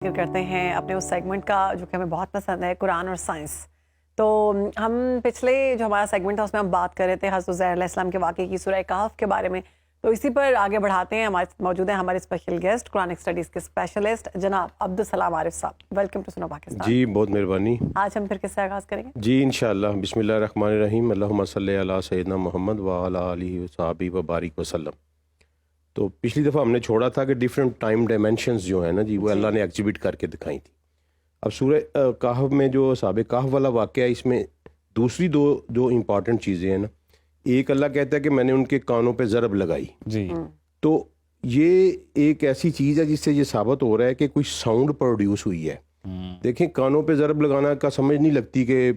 ذکر کرتے ہیں اپنے اس سیگمنٹ کا جو کہ ہمیں بہت پسند ہے، قرآن اور سائنس. تو ہم پچھلے جو ہمارا سیگمنٹ تھا اس میں ہم بات کر رہے تھے حضرت عزیر علیہ السلام کے واقعے کی، سورہ کہف کے بارے میں. تو اسی پر آگے بڑھاتے ہیں. ہمارے موجود ہیں ہمارے اسپیشل گیسٹ قرآنک اسٹڈیز کے اسپیشلسٹ جناب عبدالسلام عارف صاحب. ویلکم ٹو سنو پاکستان. جی بہت مہربانی. آج ہم پھر کس سے آغاز کریں گے؟ جی انشاءاللہ. بسم اللہ الرحمن الرحیم. اللہم صلی علی سیدنا محمد وعلی آلہ وصحبہ وبارک وسلم. تو پچھلی دفعہ ہم نے چھوڑا تھا کہ ڈیفرنٹ ٹائم ڈائمینشنز جو ہیں نا جی وہ اللہ نے ایگزیبٹ کر کے دکھائی تھی. اب سورہ کہف میں جو اصحاب کہف والا واقعہ ہے، اس میں دوسری دو امپارٹنٹ چیزیں ہیں نا. ایک اللہ کہتا ہے کہ میں نے ان کے کانوں پہ ضرب لگائی. جی تو یہ ایک ایسی چیز ہے جس سے یہ ثابت ہو رہا ہے کہ کوئی ساؤنڈ پروڈیوس ہوئی ہے. دیکھیں کانوں پہ ضرب لگانا کا سمجھ نہیں لگتی کہ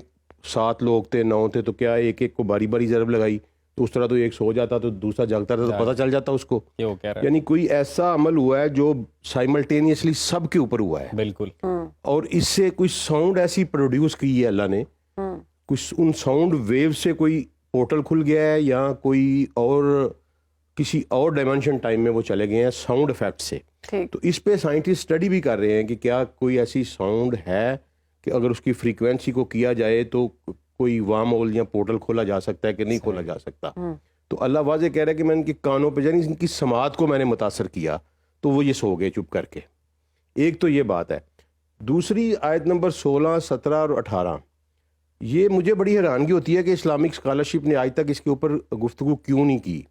7 لوگ تھے 9 تھے تو کیا ایک ایک کو باری باری ضرب لگائی تو اس طرح تو ایک سو جاتا تو دوسرا جاگتا تھا تو پتہ چل جاتا اس کو. یعنی کوئی ایسا عمل ہوا ہے جو سائملٹینیسلی سب کے اوپر ہوا ہے. بالکل. اور اس سے کوئی ساؤنڈ ایسی پروڈیوس کی ہے اللہ نے، کچھ ان ساؤنڈ ویو سے کوئی پورٹل کھل گیا ہے یا کوئی اور کسی اور ڈائمینشن ٹائم میں وہ چلے گئے ہیں ساؤنڈ افیکٹ سے. تو اس پہ سائنٹسٹ اسٹڈی بھی کر رہے ہیں کہ کیا کوئی ایسی ساؤنڈ ہے کہ اگر اس کی فریکوینسی کو کیا جائے تو کوئی وارم ہول یا پورٹل کھولا جا سکتا ہے کہ نہیں کھولا جا سکتا. تو اللہ واضح کہہ رہا ہے کہ میں ان کے کانوں پہ یعنی ان کی سماعت کو میں نے متاثر کیا تو وہ یہ سو گئے چپ کر کے. ایک تو یہ بات ہے. دوسری آیت نمبر 16 17 اور 18 یہ مجھے بڑی حیرانگی ہوتی ہے کہ اسلامک اسکالرشپ نے آج تک اس کے اوپر گفتگو کیوں نہیں کی.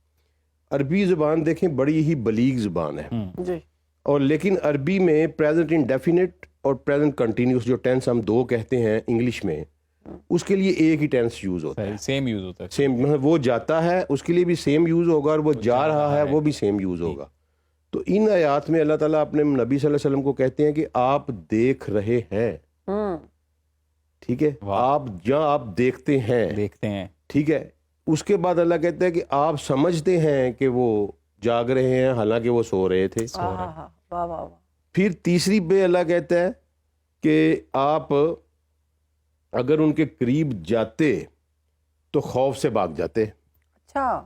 عربی زبان دیکھیں بڑی ہی بلیغ زبان ہے جی. اور لیکن عربی میں پریزنٹ انڈیفینٹ اور پریزنٹ کنٹینیوس جو ٹینس ہم دو کہتے ہیں انگلش میں، اس کے لیے ایک ہی ٹینس یوز ہوتا ہے. سیم یوز ہوتا ہے. سیم وہ جاتا ہے اس کے لیے بھی سیم یوز ہوگا اور وہ جا رہا ہے وہ بھی سیم یوز ہوگا. تو ان آیات میں اللہ تعالیٰ اپنے نبی صلی اللہ علیہ وسلم کو کہتے ہیں کہ آپ دیکھ رہے ہیں. ٹھیک ہے، آپ جہاں آپ دیکھتے ہیں ٹھیک ہے. اس کے بعد اللہ کہتا ہے کہ آپ سمجھتے ہیں کہ وہ جاگ رہے ہیں حالانکہ وہ سو رہے تھے. پھر تیسری پہ اللہ کہتا ہے کہ آپ اگر ان کے قریب جاتے تو خوف سے بھاگ جاتے. اچھا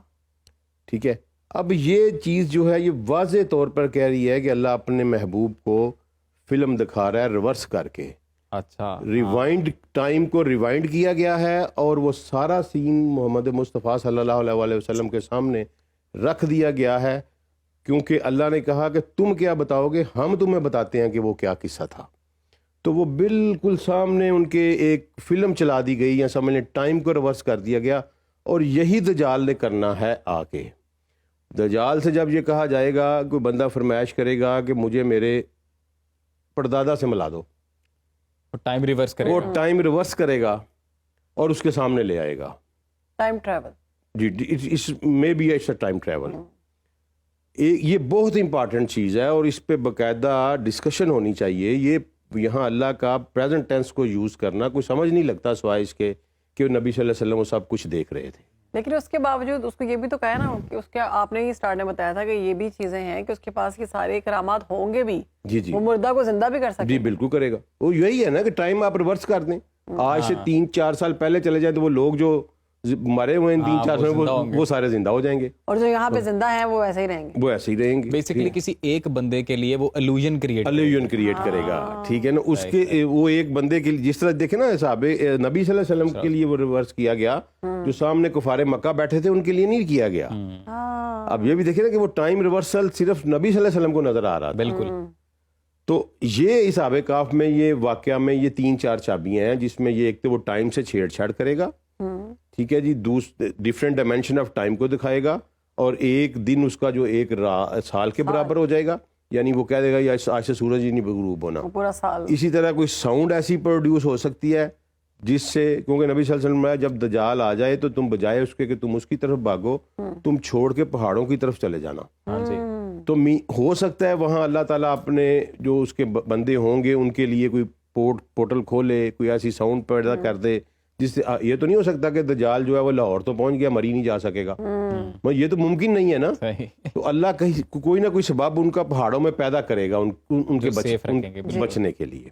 ٹھیک ہے. اب یہ چیز جو ہے یہ واضح طور پر کہہ رہی ہے کہ اللہ اپنے محبوب کو فلم دکھا رہا ہے ریورس کر کے. اچھا ریوائنڈ ٹائم کو ریوائنڈ کیا گیا ہے اور وہ سارا سین محمد مصطفیٰ صلی اللہ علیہ وسلم کے سامنے رکھ دیا گیا ہے، کیونکہ اللہ نے کہا کہ تم کیا بتاؤ گے، ہم تمہیں بتاتے ہیں کہ وہ کیا قصہ تھا. تو وہ بالکل سامنے ان کے ایک فلم چلا دی گئی یا سمجھ لیں ٹائم کو ریورس کر دیا گیا. اور یہی دجال نے کرنا ہے آ کے. دجال سے جب یہ کہا جائے گا، کوئی بندہ فرمائش کرے گا کہ مجھے میرے پردادا سے ملا دو، ٹائم ریورس کرے وہ ٹائم ریورس کرے گا اور اس کے سامنے لے آئے گا. Time travel. جی اس میں بھی اٹس اے ٹائم ٹریول. یہ بہت امپارٹنٹ چیز ہے اور اس پہ باقاعدہ ڈسکشن ہونی چاہیے. یہ یہاں اللہ کا پریزنٹ ٹینس کو یوز کرنا کوئی سمجھ نہیں لگتا سوائے اس کے کہ نبی صلی اللہ علیہ وسلم وہ سب کچھ دیکھ رہے تھے. لیکن اس کے باوجود اس کو یہ بھی تو کہا نا کہ اس کے آپ نے ہی اسٹارٹ میں بتایا تھا کہ یہ بھی چیزیں ہیں کہ اس کے پاس یہ سارے کرامات ہوں گے بھی. جی جی وہ مردہ کو زندہ بھی کر سکتے. جی بالکل کرے گا. وہ یہی ہے نا کہ ٹائم آپ ریورس کر دیں. آج سے 3-4 سال پہلے چلے جائیں تو وہ لوگ جو مرے ہوئے ہیں 3-4 سال وہ سارے زندہ ہو جائیں گے اور جو یہاں پہ زندہ ہیں وہ ایسے ہی رہیں گے. وہ ایسے ہی رہیں گے. بیسیکلی کسی ایک بندے کے لیے وہ الوژن کریٹ کرے گا. ٹھیک ہے نا. اس کے وہ ایک بندے کے لیے جس طرح دیکھیں نا صاحب نبی صلی اللہ علیہ وسلم کے لیے وہ ریورس کیا گیا، جو سامنے کفار مکہ بیٹھے تھے ان کے لیے نہیں کیا گیا. اب یہ بھی دیکھیں نا کہ وہ ٹائم ریورسل صرف نبی صلی اللہ علیہ وسلم کو نظر آ رہا تھا. بالکل. تو یہ اصحاب کہف میں یہ واقعہ میں یہ 3-4 چابیاں ہیں جس میں یہ ایک تو وہ ٹائم سے چھیڑ چھاڑ کرے گا. ٹھیک ہے جی. ڈفرینٹ ڈائمینشن آف ٹائم کو دکھائے گا اور ایک دن اس کا جو ایک سال کے برابر ہو جائے گا. یعنی وہ کہہ دے گا آج سے سورج ہی نہیں غروب ہونا پورا سال. اسی طرح کوئی ساؤنڈ ایسی پروڈیوس ہو سکتی ہے جس سے، کیونکہ نبی صلی اللہ علیہ وسلم نے جب دجال آ جائے تو تم بجائے اس کے کہ تم اس کی طرف بھاگو تم چھوڑ کے پہاڑوں کی طرف چلے جانا. تو ہو سکتا ہے وہاں اللہ تعالیٰ اپنے جو اس کے بندے ہوں گے ان کے لیے کوئی پورٹل کھولے، کوئی ایسی ساؤنڈ پیدا کر دے جس سے یہ تو نہیں ہو سکتا کہ دجال جو ہے وہ لاہور تو پہنچ گیا مری نہیں جا سکے گا. یہ تو ممکن نہیں ہے نا. تو اللہ کہیں کوئی نہ کوئی سبب ان کا پہاڑوں میں پیدا کرے گا ان کے بچنے کے لیے.